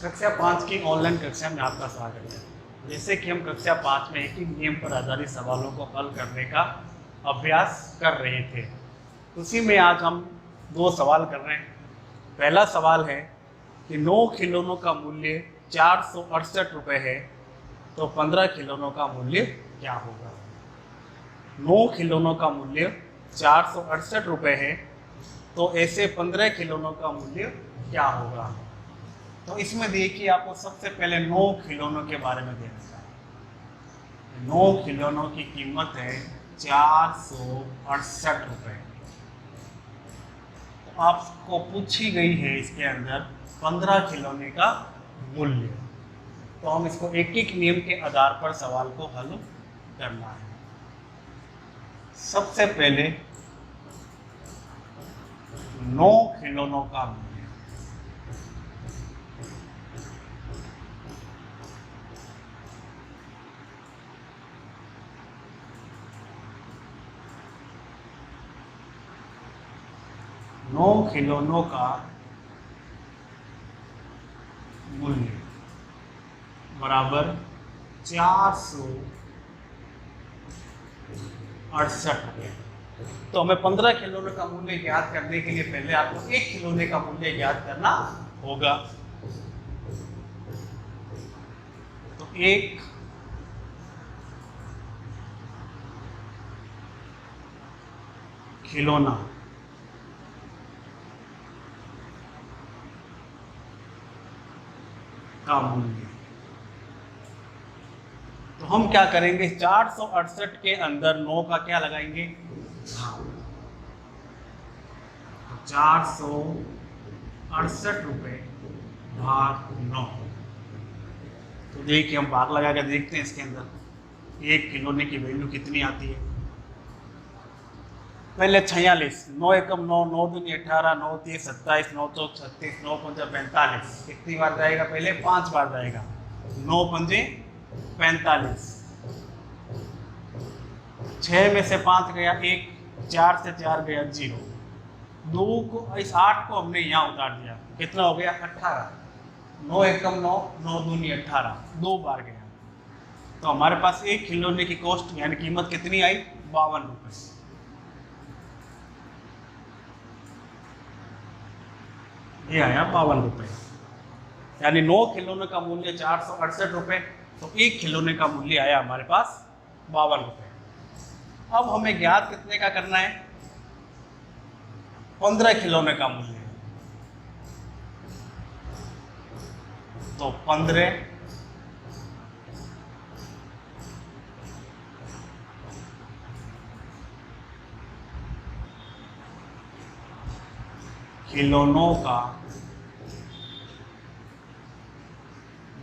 कक्षा 5 की ऑनलाइन कक्षा में आपका स्वागत है। जैसे कि हम कक्षा 5 में एक ही नियम पर आधारित सवालों को हल करने का अभ्यास कर रहे थे, उसी में आज हम दो सवाल कर रहे हैं। पहला सवाल है कि 9 खिलौनों का मूल्य 468 रुपये है, तो 15 खिलौनों का मूल्य क्या होगा। 9 खिलौनों का मूल्य 468 रुपये है, तो ऐसे 15 खिलौनों का मूल्य क्या होगा। तो इसमें देखिए, आपको सबसे पहले 9 खिलौनों के बारे में देखना है। 9 खिलौनों की कीमत है 468 रुपये। तो आपको पूछी गई है इसके अंदर 15 खिलौने का मूल्य। तो हम इसको एक एक नियम के आधार पर सवाल को हल करना है। सबसे पहले 9 खिलौनों का मूल्य। नौ खिलौनों का मूल्य बराबर 468 रुपये। तो हमें 15 खिलौनों का मूल्य ज्ञात करने के लिए पहले आपको एक खिलौने का मूल्य ज्ञात करना होगा। तो एक खिलौना का मूल्य, तो हम क्या करेंगे, 468 के अंदर 9 का क्या लगाएंगे, भाग। 468 रुपये भाग 9। तो देखिए, हम भाग लगा कर देखते हैं इसके अंदर एक खिलौने की वैल्यू कितनी आती है। पहले 46, 9 एकम 9, 9 दूनी 18, 9 तीन 27, 9 चौक 36, 9 पंजे 45। कितनी बार जाएगा, पहले 5 बार जाएगा। 9 पंजे 45, 6 में से 5 गया 1, 4 से 4 गया 0, 2 को इस 8 को हमने यहाँ उतार दिया, कितना हो गया 18। 9 एकम 9, 9 दूनी 18, 2 बार गया। तो हमारे पास एक खिलौने की कॉस्ट यानी कीमत कितनी आई, 52 रुपये। ये आया 52 रुपये। यानी 9 खिलौने का मूल्य 468 रुपये, तो एक खिलौने का मूल्य आया हमारे पास 52 रुपये। अब हमें ज्ञात कितने का करना है, 15 खिलौने का मूल्य। तो 15 खिलौनों का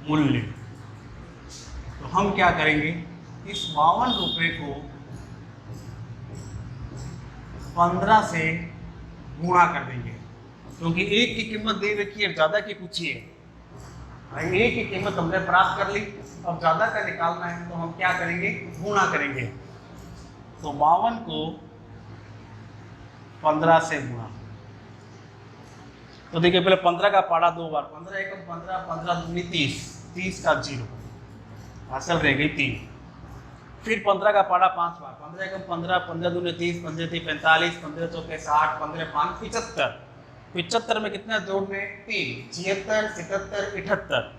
मूल्य। तो हम क्या करेंगे, इस 52 रुपये को 15 से गुणा कर देंगे, क्योंकि एक की कीमत दे रखी है, ज़्यादा की पूछी है। एक की कीमत हमने प्राप्त कर ली, अब ज़्यादा का निकालना है, तो हम क्या करेंगे, गुणा करेंगे। तो 52 को 15 से गुणा। तो देखिए, पहले 15 का पाड़ा 2 बार, 15 एकम 15, 15 दूनी 30, 30 का 0, हासिल रह गई 3। फिर 15 का पाड़ा 5 बार, 15 एकम 15, 15 दूनी 30, 15 3 45, 15 चौके 60, 15 5 75। 75 में कितना जोड़ने, 3, 76, 77, 78,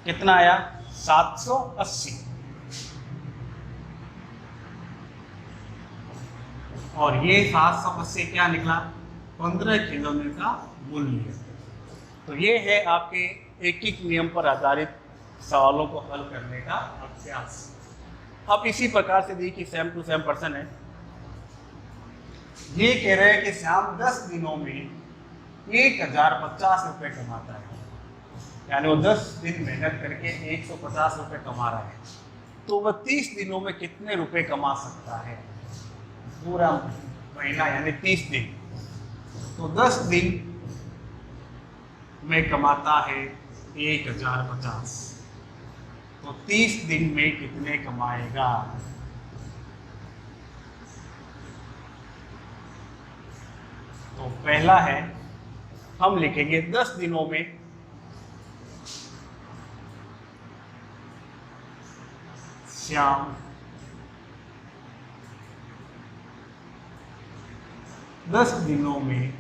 कितना आया 780। और ये 780 क्या निकला, 15 खिलौने का मूल्य। तो ये है आपके एक एक नियम पर आधारित सवालों को हल करने का अभ्यास। अब इसी प्रकार से देखिए, सेम टू सेम पर्सन है। ये कह रहे हैं कि श्याम 10 दिनों में 1050 रुपये कमाता है, यानी वो 10 दिन मेहनत करके 150 रुपये कमा रहा है। तो वह 30 दिनों में कितने रुपए कमा सकता है, पूरा महीना यानी 30 दिन। तो 10 दिन में कमाता है 1050, तो 30 दिन में कितने कमाएगा। तो पहला है हम लिखेंगे 10 दिनों में श्याम 10 दिनों में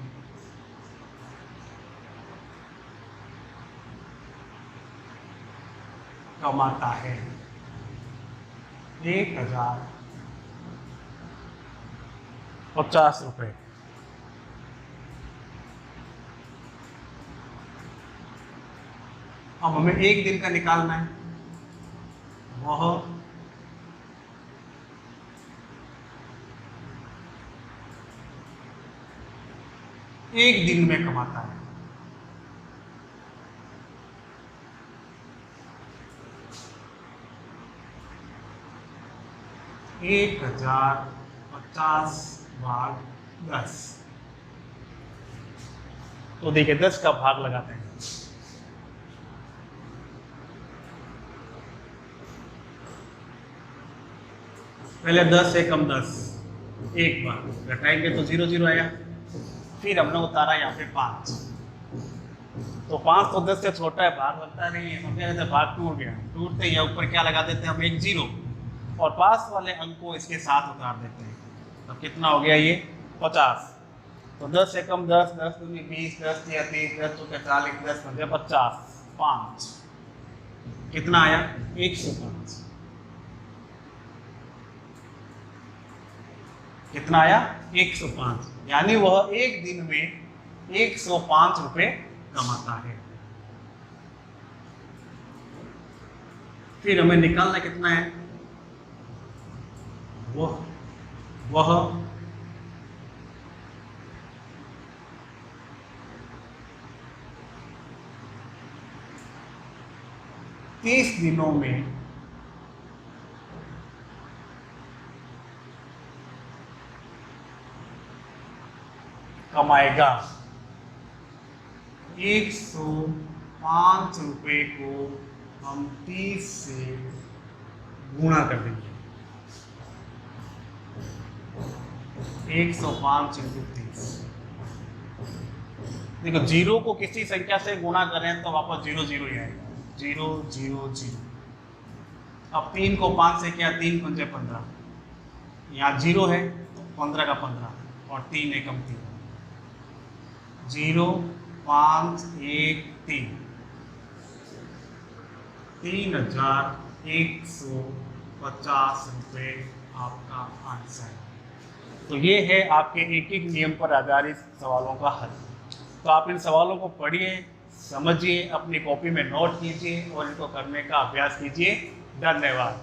कमाता है 1050 रुपये। अब हमें एक दिन का निकालना है, वह एक दिन में कमाता है। एक 1050 भाग 10। तो देखिए 10 का भाग लगाते हैं। पहले 10 से कम 10, एक बार घटाएंगे तो 0 0 आया। फिर हमने उतारा यहाँ पे 5, तो 5 तो 10 से छोटा है, भाग लगता नहीं है, हम क्या कहते हैं भाग टूट गया। टूटते ही ऊपर क्या लगा देते हैं हम, एक 0, और पास वाले अंक को इसके साथ उतार देते हैं। तो कितना हो गया ये 50। तो 10 से कम 10, 10 दूनी 20, 10 या 30, 10 चौके 40, 10 पंजे 50, 5 कितना आया 105। कितना आया 105, यानी वह एक दिन में 105 रुपए कमाता है। फिर हमें निकालना कितना है, वह 30 दिनों में कमाएगा 105 रुपए को हम 30 से गुणा कर देंगे। 105 × 30। देखो जीरो को किसी संख्या से गुणा करें तो वापस 0 0 ही आएगा, 0 0 0। अब 3 को 5 से किया, 3 पंजे 15, यहाँ 0 है, 15 का 15 और 3 एकम 3, 0 5 1 3, 3150 रुपये आपका आंसर। तो ये है आपके एक एक नियम पर आधारित सवालों का हल। तो आप इन सवालों को पढ़िए, समझिए, अपनी कॉपी में नोट कीजिए और इनको करने का अभ्यास कीजिए। धन्यवाद।